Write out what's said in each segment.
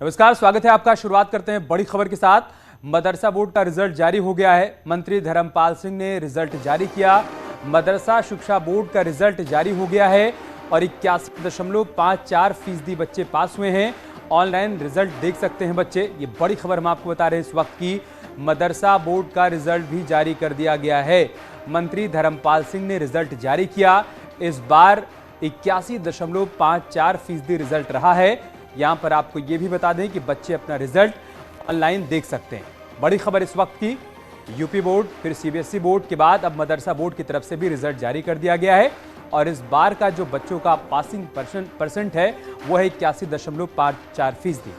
नमस्कार, स्वागत है आपका। शुरुआत करते हैं बड़ी खबर के साथ। मदरसा बोर्ड का रिजल्ट जारी हो गया है। मंत्री धर्मपाल सिंह ने रिजल्ट जारी किया। मदरसा शिक्षा बोर्ड का रिजल्ट जारी हो गया है और 81.54% बच्चे पास हुए हैं। ऑनलाइन रिजल्ट देख सकते हैं बच्चे। ये बड़ी खबर हम आपको बता रहे हैं इस वक्त की। मदरसा बोर्ड का रिजल्ट भी जारी कर दिया गया है। मंत्री धर्मपाल सिंह ने रिजल्ट जारी किया। इस बार 81.54% रिजल्ट रहा है। यहां पर आपको यह भी बता दें कि बच्चे अपना रिजल्ट ऑनलाइन देख सकते हैं। बड़ी खबर इस वक्त की, यूपी बोर्ड फिर सीबीएसई बोर्ड के बाद अब मदरसा बोर्ड की तरफ से भी रिजल्ट जारी कर दिया गया है और इस बार का जो बच्चों का पासिंग परसेंट है वो है 81.54%।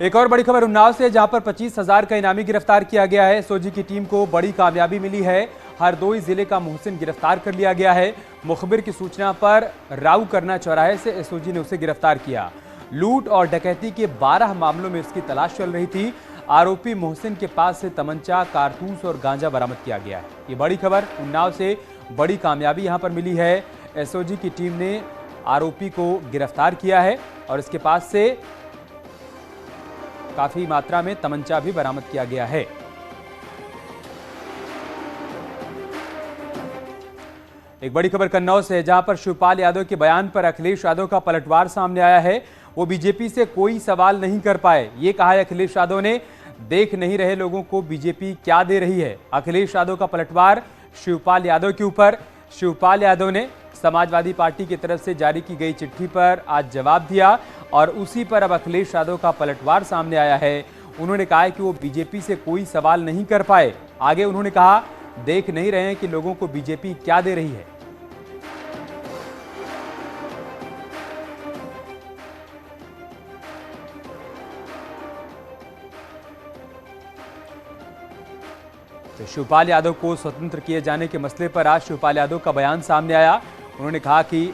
एक और बड़ी खबर उन्नाव से, जहां पर 25,000 का इनामी गिरफ्तार किया गया है। एसओजी की टीम को बड़ी कामयाबी मिली है। हरदोई जिले का मोहसिन गिरफ्तार कर लिया गया है। मुखबिर की सूचना पर राऊ करना चौराहे से एसओजी ने उसे गिरफ्तार किया। लूट और डकैती के 12 मामलों में इसकी तलाश चल रही थी। आरोपी मोहसिन के पास से तमंचा, कारतूस और गांजा बरामद किया गया है। ये बड़ी खबर उन्नाव से, बड़ी कामयाबी यहां पर मिली है। एसओजी की टीम ने आरोपी को गिरफ्तार किया है और इसके पास से काफी मात्रा में तमंचा भी बरामद किया गया है। एक बड़ी खबर कन्नौज से, जहां पर शिवपाल यादव के बयान पर अखिलेश यादव का पलटवार सामने आया है। वो बीजेपी से कोई सवाल नहीं कर पाए, ये कहा है अखिलेश यादव ने। देख नहीं रहे लोगों को बीजेपी क्या दे रही है। अखिलेश यादव का पलटवार शिवपाल यादव के ऊपर। शिवपाल यादव ने समाजवादी पार्टी की तरफ से जारी की गई चिट्ठी पर आज जवाब दिया और उसी पर अब अखिलेश यादव का पलटवार सामने आया है। उन्होंने कहा है कि वो बीजेपी से कोई सवाल नहीं कर पाए। आगे उन्होंने कहा, देख नहीं रहे हैं कि लोगों को बीजेपी क्या दे रही है। तो शिवपाल यादव को स्वतंत्र किए जाने के मसले पर आज शिवपाल यादव का बयान सामने आया। उन्होंने कहा कि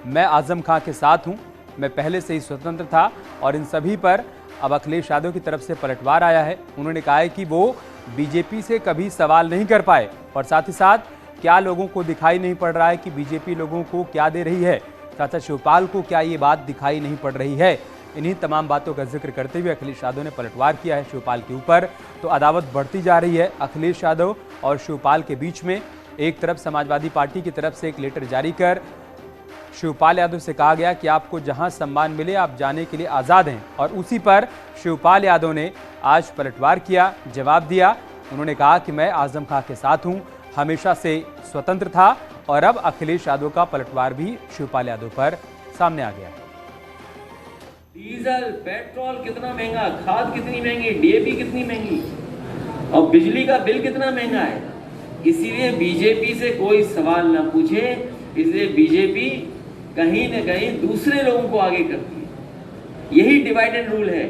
मैं आजम खां के साथ हूं, मैं पहले से ही स्वतंत्र था और इन सभी पर अब अखिलेश यादव की तरफ से पलटवार आया है। उन्होंने कहा है कि वो बीजेपी से कभी सवाल नहीं कर पाए और साथ ही साथ क्या लोगों को दिखाई नहीं पड़ रहा है कि बीजेपी लोगों को क्या दे रही है, साथ शिवपाल को क्या ये बात दिखाई नहीं पड़ रही है। इन्हीं तमाम बातों का जिक्र करते हुए अखिलेश यादव ने पलटवार किया है शिवपाल के ऊपर। तो अदावत बढ़ती जा रही है अखिलेश यादव और शिवपाल के बीच में। एक तरफ समाजवादी पार्टी की तरफ से एक लेटर जारी कर शिवपाल यादव से कहा गया कि आपको जहां सम्मान मिले आप जाने के लिए आज़ाद हैं, और उसी पर शिवपाल यादव ने आज पलटवार किया, जवाब दिया। उन्होंने कहा कि मैं आजम खां के साथ हूं, हमेशा से स्वतंत्र था और अब अखिलेश यादव का पलटवार भी शिवपाल यादव पर सामने आ गया है। डीजल पेट्रोल कितना महंगा, खाद कितनी महंगी, डीएपी कितनी महंगी और बिजली का बिल कितना महंगा है। इसीलिए बीजेपी से कोई सवाल ना पूछे, इसलिए बीजेपी कहीं न कहीं दूसरे लोगों को आगे करती है। यही डिवाइड एंड रूल है।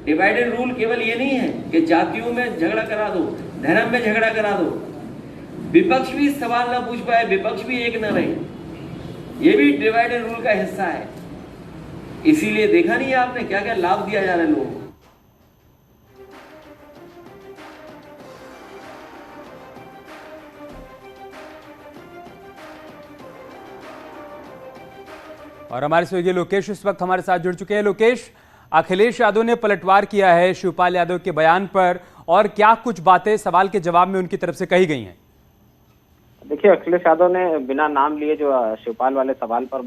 डिवाइड एंड रूल केवल ये नहीं है कि जातियों में झगड़ा करा दो, धर्म में झगड़ा करा दो, विपक्ष भी सवाल ना पूछ पाए, विपक्ष भी एक न रहे, ये भी डिवाइड एंड रूल का हिस्सा है। इसीलिए देखा नहीं है आपने क्या क्या लाभ दिया जा रहा है लोगों को। और हमारे सहयोगी लोकेश इस वक्त हमारे साथ जुड़ चुके हैं। लोकेश, अखिलेश यादव ने पलटवार किया है शिवपाल यादव के बयान पर, और क्या कुछ बातें सवाल के जवाब में उनकी तरफ से कही गई हैं? देखिए, अखिलेश यादव ने बिना नाम लिए जो शिवपाल वाले सवाल पर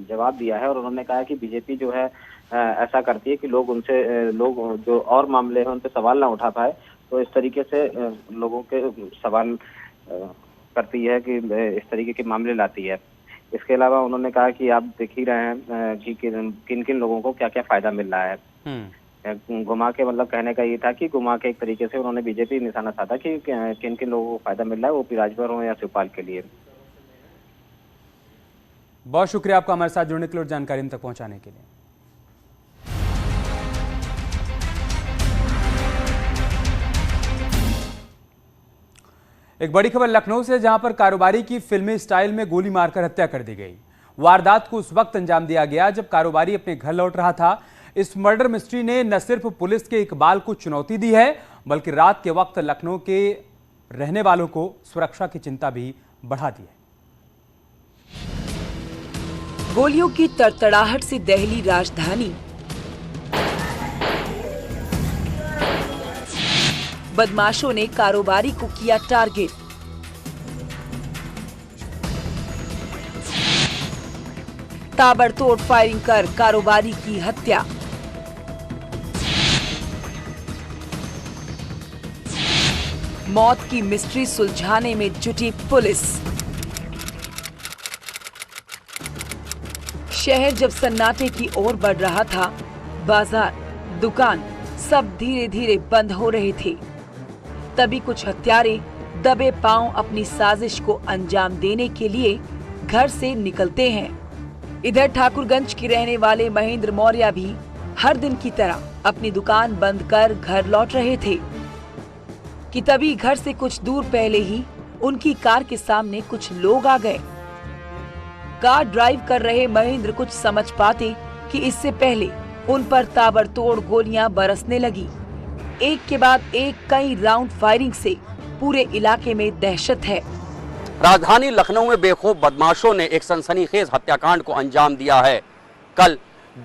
जवाब दिया है और उन्होंने कहा कि बीजेपी जो है ऐसा करती है कि लोग जो और मामले हैं उन पर सवाल ना उठा पाए, तो इस तरीके से लोगों के सवाल करती है कि इस तरीके के मामले लाती है। इसके अलावा उन्होंने कहा कि आप देख ही रहे हैं कि किन किन लोगों को क्या क्या फायदा मिल रहा है। घुमा के, मतलब कहने का ये था कि घुमा के एक तरीके से उन्होंने बीजेपी निशाना साधा कि किन किन लोगों को फायदा मिल रहा है, वो राजभर हो या शिवपाल के लिए। बहुत शुक्रिया आपका हमारे साथ जुड़ने के लिए और जानकारी हम तक पहुंचाने के लिए। एक बड़ी खबर लखनऊ से, जहां पर कारोबारी की फिल्मी स्टाइल में गोली मारकर हत्या कर दी गई। वारदात को उस वक्त अंजाम दिया गया जब कारोबारी अपने घर लौट रहा था। इस मर्डर मिस्ट्री ने न सिर्फ पुलिस के इकबाल को चुनौती दी है, बल्कि रात के वक्त लखनऊ के रहने वालों को सुरक्षा की चिंता भी बढ़ा दी है। गोलियों की तड़तड़ाहट से दहली राजधानी। बदमाशों ने कारोबारी को किया टारगेट। ताबड़तोड़ फायरिंग कर कारोबारी की हत्या। मौत की मिस्ट्री सुलझाने में जुटी पुलिस। शहर जब सन्नाटे की ओर बढ़ रहा था, बाजार, दुकान सब धीरे धीरे बंद हो रहे थे। तभी कुछ हत्यारे दबे पांव अपनी साजिश को अंजाम देने के लिए घर से निकलते हैं। इधर ठाकुरगंज के रहने वाले महेंद्र मौर्य भी हर दिन की तरह अपनी दुकान बंद कर घर लौट रहे थे कि तभी घर से कुछ दूर पहले ही उनकी कार के सामने कुछ लोग आ गए। कार ड्राइव कर रहे महेंद्र कुछ समझ पाते कि इससे पहले उन पर ताबड़तोड़ गोलियां बरसने लगी। एक के बाद एक कई राउंड फायरिंग से पूरे इलाके में दहशत है। राजधानी लखनऊ में बेखौफ बदमाशों ने एक सनसनीखेज हत्याकांड को अंजाम दिया है। कल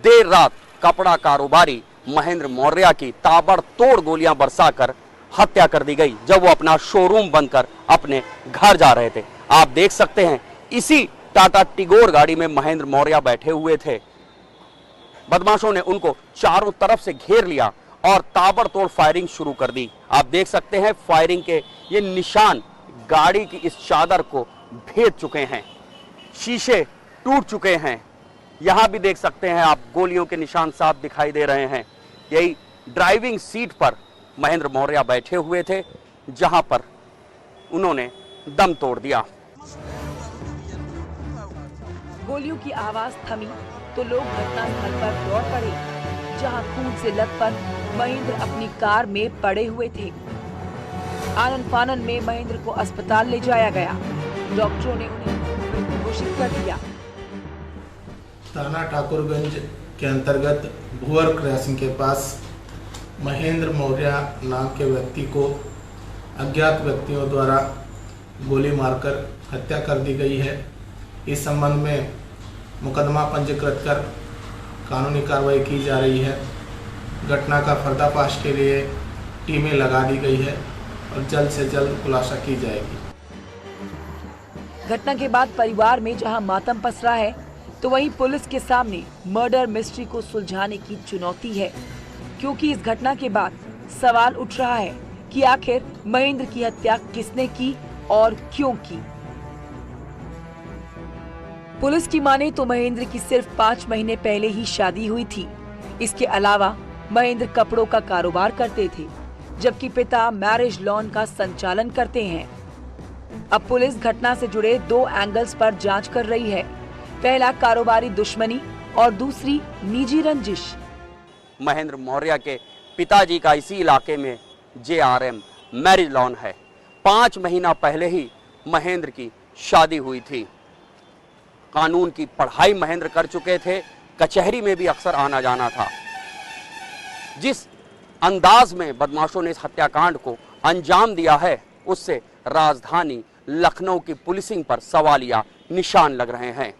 देर रात कपड़ा कारोबारी महेंद्र मौर्य की ताबड़तोड़ गोलियां बरसाकर हत्या कर दी गई जब वो अपना शोरूम बंद कर अपने घर जा रहे थे। आप देख सकते हैं इसी टाटा टिगोर गाड़ी में महेंद्र मौर्य बैठे हुए थे। बदमाशों ने उनको चारों तरफ से घेर लिया और ताबड़तोड़ फायरिंग शुरू कर दी। आप देख सकते हैं फायरिंग के ये निशान गाड़ी की इस चादर को भेद चुके हैं, शीशे टूट चुके हैं। यहां भी देख सकते हैं आप गोलियों के निशान साफ दिखाई दे रहे हैं। यही ड्राइविंग सीट पर महेंद्र मौर्य बैठे हुए थे जहां पर उन्होंने दम तोड़ दिया। गोलियों की आवाज थमी तो लोग घटनास्थल पर दौड़ पड़े, जहां खून से लथपथ महेंद्र अपनी कार में पड़े हुए थे। आनन फानन में महेंद्र को अस्पताल ले जाया गया। डॉक्टरों ने उन्हें घोषित कर दिया। थाना ठाकुरगंज के अंतर्गत भुवर क्रॉसिंग के पास महेंद्र मौर्य नाम के व्यक्ति को अज्ञात व्यक्तियों द्वारा गोली मारकर हत्या कर दी गई है। इस संबंध में मुकदमा पंजीकृत कर कानूनी कार्रवाई की जा रही है। घटना का पर्दाफाश के लिए टीमें लगा दी गई है और जल्द से जल्द खुलासा की जाएगी। घटना के बाद परिवार में जहां मातम पसरा है, तो वहीं पुलिस के सामने मर्डर मिस्ट्री को सुलझाने की चुनौती है, क्योंकि इस घटना के बाद सवाल उठ रहा है कि आखिर महेंद्र की हत्या किसने की और क्यों की। पुलिस की माने तो महेंद्र की सिर्फ 5 महीने पहले ही शादी हुई थी। इसके अलावा महेंद्र कपड़ों का कारोबार करते थे, जबकि पिता मैरिज लॉन का संचालन करते हैं। अब पुलिस घटना से जुड़े 2 एंगल्स पर जांच कर रही है। पहला कारोबारी दुश्मनी और दूसरी निजी रंजिश। महेंद्र मौर्य के पिताजी का इसी इलाके में JRM मैरिज लॉन है। 5 महीना पहले ही महेंद्र की शादी हुई थी। कानून की पढ़ाई महेंद्र कर चुके थे, कचहरी में भी अक्सर आना जाना था। जिस अंदाज में बदमाशों ने इस हत्याकांड को अंजाम दिया है, उससे राजधानी लखनऊ की पुलिसिंग पर सवालिया निशान लग रहे हैं।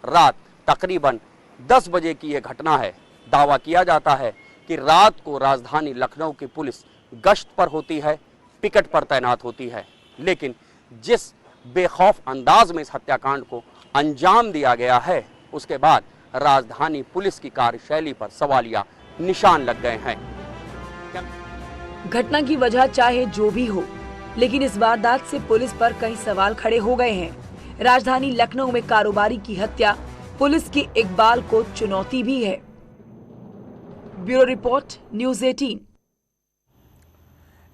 रात तकरीबन 10 बजे की यह घटना है। दावा किया जाता है कि रात को राजधानी लखनऊ की पुलिस गश्त पर होती है, पिकेट पर तैनात होती है, लेकिन जिस बेखौफ अंदाज में इस हत्याकांड को अंजाम दिया गया है, उसके बाद राजधानी पुलिस की कार्यशैली पर सवालिया निशान लग गए हैं। घटना की वजह चाहे जो भी हो, लेकिन इस वारदात से पुलिस पर कई सवाल खड़े हो गए हैं। राजधानी लखनऊ में कारोबारी की हत्या पुलिस की इकबाल को चुनौती भी है। Bureau report, news 18।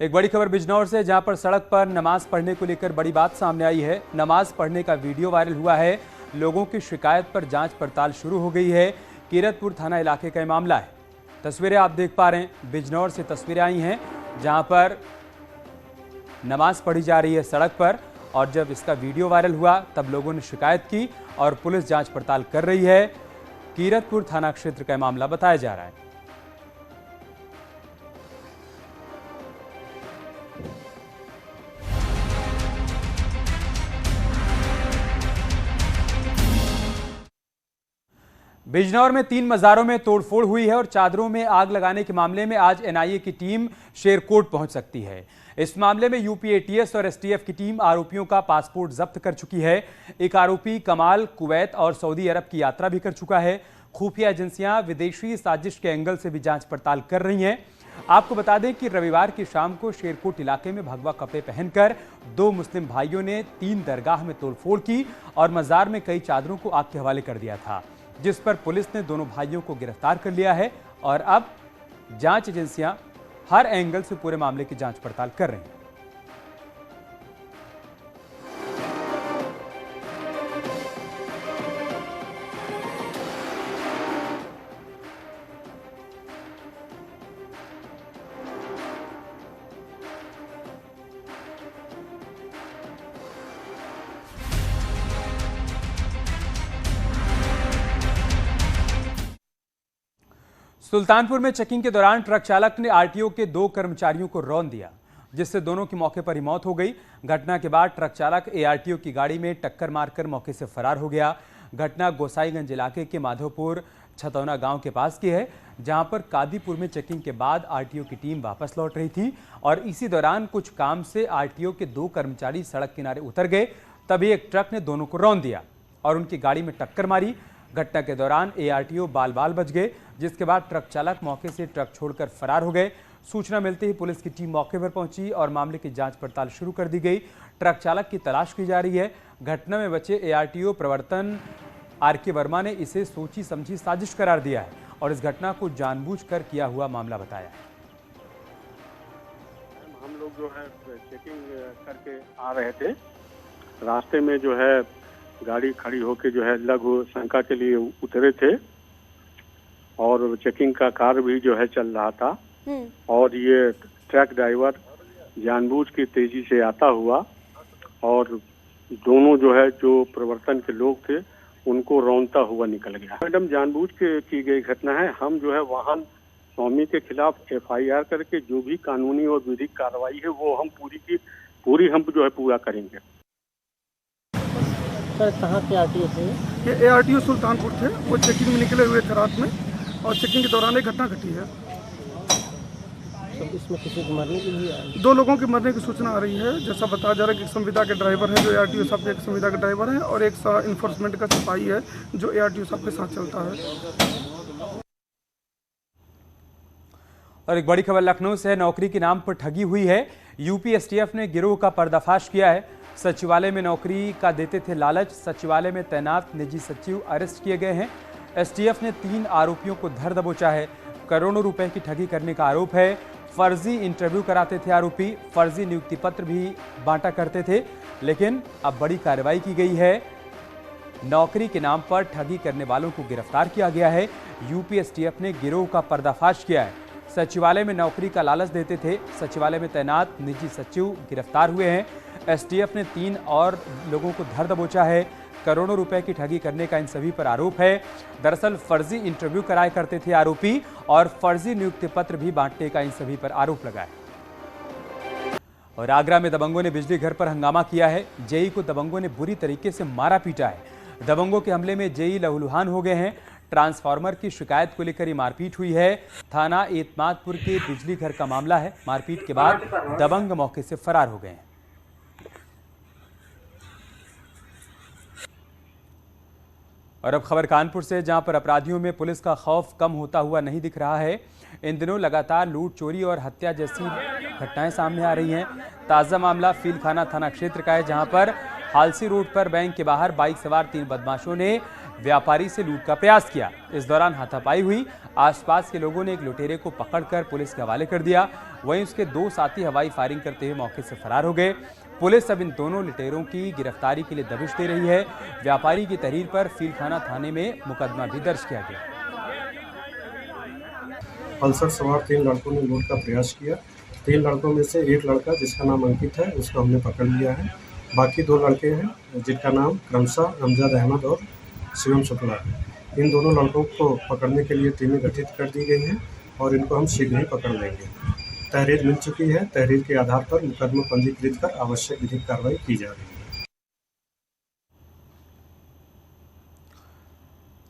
एक बड़ी खबर बिजनौर से, जहां पर सड़क पर नमाज पढ़ने को लेकर बड़ी बात सामने आई है। नमाज पढ़ने का वीडियो वायरल हुआ है। लोगों की शिकायत पर जांच पड़ताल शुरू हो गई है। कीरतपुर थाना इलाके का मामला है। तस्वीरें आप देख पा रहे हैं, बिजनौर से तस्वीरें आई हैं जहां पर नमाज पढ़ी जा रही है सड़क पर, और जब इसका वीडियो वायरल हुआ तब लोगों ने शिकायत की और पुलिस जांच पड़ताल कर रही है। कीरतपुर थाना क्षेत्र का मामला बताया जा रहा है। बिजनौर में 3 मज़ारों में तोड़फोड़ हुई है और चादरों में आग लगाने के मामले में आज एनआईए की टीम शेरकोट पहुंच सकती है। इस मामले में यूपी एटीएस और एसटीएफ की टीम आरोपियों का पासपोर्ट जब्त कर चुकी है। एक आरोपी कमाल कुवैत और सऊदी अरब की यात्रा भी कर चुका है। खुफिया एजेंसियां विदेशी साजिश के एंगल से भी जांच पड़ताल कर रही हैं। आपको बता दें कि रविवार की शाम को शेरकोट इलाके में भगवा कपड़े पहनकर 2 मुस्लिम भाइयों ने 3 दरगाह में तोड़फोड़ की और मजार में कई चादरों को आग के हवाले कर दिया था, जिस पर पुलिस ने दोनों भाइयों को गिरफ्तार कर लिया है और अब जांच एजेंसियां हर एंगल से पूरे मामले की जांच पड़ताल कर रही हैं। सुल्तानपुर में चेकिंग के दौरान ट्रक चालक ने आरटीओ के 2 कर्मचारियों को रौंद दिया, जिससे दोनों की मौके पर ही मौत हो गई। घटना के बाद ट्रक चालक एआरटीओ की गाड़ी में टक्कर मारकर मौके से फरार हो गया। घटना गोसाईगंज इलाके के माधोपुर छतौना गांव के पास की है, जहां पर कादीपुर में चेकिंग के बाद आरटीओ की टीम वापस लौट रही थी और इसी दौरान कुछ काम से आरटीओ के 2 कर्मचारी सड़क किनारे उतर गए। तभी एक ट्रक ने दोनों को रौंद दिया और उनकी गाड़ी में टक्कर मारी। घटना के दौरान एआरटीओ बाल बाल बच गए, जिसके बाद ट्रक चालक मौके से ट्रक छोड़कर फरार हो गए। सूचना मिलते ही पुलिस की टीम मौके पर पहुंची और मामले की जांच पड़ताल शुरू कर दी गई। ट्रक चालक की तलाश की जा रही है। घटना में बचे एआरटीओ प्रवर्तन आरके वर्मा ने इसे सोची समझी साजिश करार दिया है और इस घटना को जानबूझकर किया हुआ मामला बताया है। हम लोग जो है चेकिंग करके आ रहे थे, रास्ते में जो है गाड़ी खड़ी होके जो है लघु शंका के लिए उतरे थे और चेकिंग का कार्य भी जो है चल रहा था और ये ट्रक ड्राइवर जानबूझ के तेजी से आता हुआ और दोनों जो है जो प्रवर्तन के लोग थे उनको रौंदता हुआ निकल गया। मैडम, जानबूझ के की गई घटना है। हम जो है वाहन स्वामी के खिलाफ एफआईआर करके जो भी कानूनी और विधिक कार्रवाई है वो हम पूरी हम जो है पूरा करेंगे। सर, कहाँ के आरटीओ थे? ये एआरटीओ सुल्तानपुर थे। वो चेकिंग में निकले हुए थे रात में और चेकिंग के दौरान एक घटना घटी है। तो इसमें किसी की मरने की भी 2 लोगों के मरने की सूचना आ रही है। जैसा बताया जा रहा है कि एक संविदा के ड्राइवर है जो एआरटीओ साहब के एक संविदा के ड्राइवर है और एक इन्फोर्समेंट का सिपाही है जो एआरटीओ साहब के साथ चलता है। और एक बड़ी खबर लखनऊ से है। नौकरी के नाम पर ठगी हुई है। यूपी एसटीएफ ने गिरोह का पर्दाफाश किया है। सचिवालय में नौकरी का देते थे लालच। सचिवालय में तैनात निजी सचिव अरेस्ट किए गए हैं। एसटीएफ ने 3 आरोपियों को धर दबोचा है। करोड़ों रुपए की ठगी करने का आरोप है। फर्जी इंटरव्यू कराते थे आरोपी, फर्जी नियुक्ति पत्र भी बांटा करते थे। लेकिन अब बड़ी कार्रवाई की गई है। नौकरी के नाम पर ठगी करने वालों को गिरफ्तार किया गया है। यूपी एसटीएफ ने गिरोह का पर्दाफाश किया है। सचिवालय में नौकरी का लालच देते थे। सचिवालय में तैनात निजी सचिव गिरफ्तार हुए हैं। एसटीएफ ने 3 और लोगों को धर दबोचा है। करोड़ों रुपए की ठगी करने का इन सभी पर आरोप है। दरअसल फर्जी इंटरव्यू कराया करते थे आरोपी और फर्जी नियुक्ति पत्र भी बांटने का इन सभी पर आरोप लगा है। और आगरा में दबंगों ने बिजली घर पर हंगामा किया है। जेई को दबंगों ने बुरी तरीके से मारा पीटा है। दबंगों के हमले में जेई लहूलुहान हो गए हैं। ट्रांसफार्मर की शिकायत को लेकर ही मारपीट हुई है। थाना एतमादपुर के बिजली घर का मामला है। मारपीट के बाद दबंग मौके से फरार हो गए हैं। और अब खबर कानपुर से, जहां पर अपराधियों में पुलिस का खौफ कम होता हुआ नहीं दिख रहा है। इन दिनों लगातार लूट, चोरी और हत्या जैसी घटनाएं सामने आ रही हैं। ताज़ा मामला फीलखाना थाना क्षेत्र का है, जहां पर हालसी रोड पर बैंक के बाहर बाइक सवार 3 बदमाशों ने व्यापारी से लूट का प्रयास किया। इस दौरान हाथापाई हुई। आसपास के लोगों ने एक लुटेरे को पकड़कर पुलिस के हवाले कर दिया। वहीं उसके 2 साथी हवाई फायरिंग करते हुए मौके से फरार हो गए। पुलिस अब इन दोनों लुटेरों की गिरफ्तारी के लिए दबिश दे रही है। व्यापारी की तहरीर पर फीलखाना थाने में मुकदमा भी दर्ज किया गया। पल्सर सवार 3 लड़कों ने लूट का प्रयास किया। 3 लड़कों में से एक लड़का जिसका नाम अंकित है उसको हमने पकड़ लिया है। बाकी 2 लड़के हैं जिनका नाम क्रमशः अमजद अहमद और शिवम शुक्ला है। इन दोनों लड़कों को पकड़ने के लिए टीमें गठित कर दी गई हैं और इनको हम शीघ्र ही पकड़ लेंगे। तहरीर मिल चुकी है। तहरीर के आधार पर मुकदमा पंजीकृत कर आवश्यक विधिक कार्रवाई की जा रही है।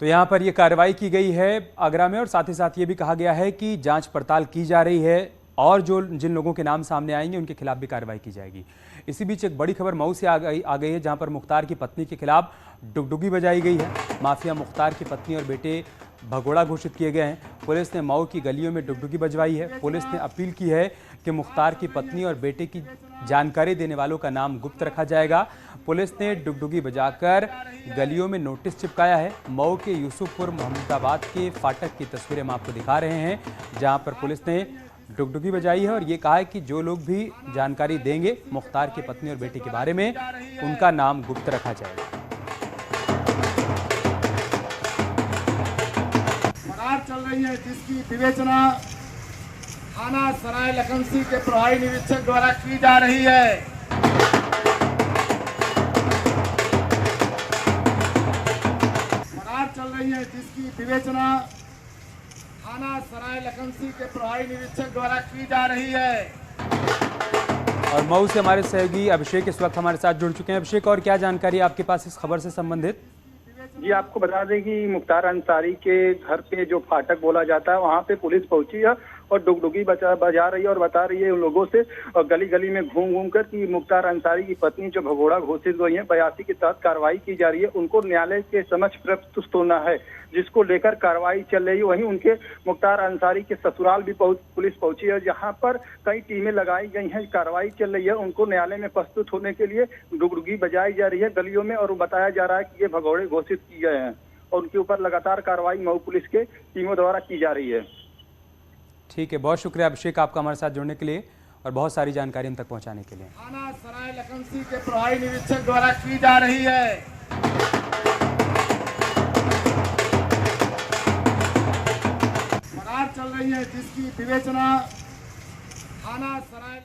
तो यहाँ पर ये कार्रवाई की गई है आगरा में, और साथ ही साथ ये भी कहा गया है कि जांच पड़ताल की जा रही है और जिन लोगों के नाम सामने आएंगे उनके खिलाफ भी कार्रवाई की जाएगी। इसी बीच एक बड़ी खबर मऊ से आ गई है, जहां पर मुख्तार की पत्नी के खिलाफ डुगडुगी बजाई गई है। माफिया मुख्तार की पत्नी और बेटे भगोड़ा घोषित किए गए हैं। पुलिस ने मऊ की गलियों में डुगडुगी बजवाई है। पुलिस ने अपील की है कि मुख्तार की पत्नी और बेटे की जानकारी देने वालों का नाम गुप्त रखा जाएगा। पुलिस ने डुगडुगी बजाकर गलियों में नोटिस चिपकाया है। मऊ के यूसुफपुर मोहम्मदाबाद के फाटक की तस्वीरें हम आपको दिखा रहे हैं, जहां पर पुलिस ने डुगडुगी बजाई है और ये कहा है कि जो लोग भी जानकारी देंगे मुख्तार की पत्नी और बेटे के बारे में, उनका नाम गुप्त रखा जाएगा। फरार चल रही है, जिसकी विवेचना थाना सराय लखनसी के प्रभारी निरीक्षक द्वारा की जा रही है। फरार चल रही है, जिसकी विवेचना थाना सराय लखनसी के प्रभारी निरीक्षक द्वारा की जा रही है। और मऊ से हमारे सहयोगी अभिषेक इस वक्त हमारे साथ जुड़ चुके हैं। अभिषेक, और क्या जानकारी है आपके पास इस खबर से संबंधित? जी, आपको बता दें कि मुख्तार अंसारी के घर पे जो फाटक बोला जाता है, वहाँ पे पुलिस पहुंची है और डुगडुगी बजा रही है और बता रही है उन लोगों से, और गली गली में घूम घूम कर कि मुख्तार अंसारी की पत्नी जो भगोड़ा घोषित हुई है 82 के तहत कार्रवाई की जा रही है, उनको न्यायालय के समक्ष प्रस्तुत होना है, जिसको लेकर कार्रवाई चल रही है। वहीं उनके मुख्तार अंसारी के ससुराल भी पुलिस पहुंची है, जहां पर कई टीमें लगाई गई हैं, कार्रवाई चल रही है। उनको न्यायालय में प्रस्तुत होने के लिए डुगडुगी बजाई जा रही है गलियों में, और बताया जा रहा है कि ये भगोड़े घोषित किए गए हैं और उनके ऊपर लगातार कार्रवाई मऊ पुलिस के टीमों द्वारा की जा रही है। ठीक है, बहुत शुक्रिया अभिषेक आपका हमारे साथ जुड़ने के लिए और बहुत सारी जानकारी हम तक पहुंचाने के लिए। थाना सराय लखनसी के प्रभारी निरीक्षक द्वारा की जा रही है। फरार चल रही है, जिसकी विवेचना थाना सराय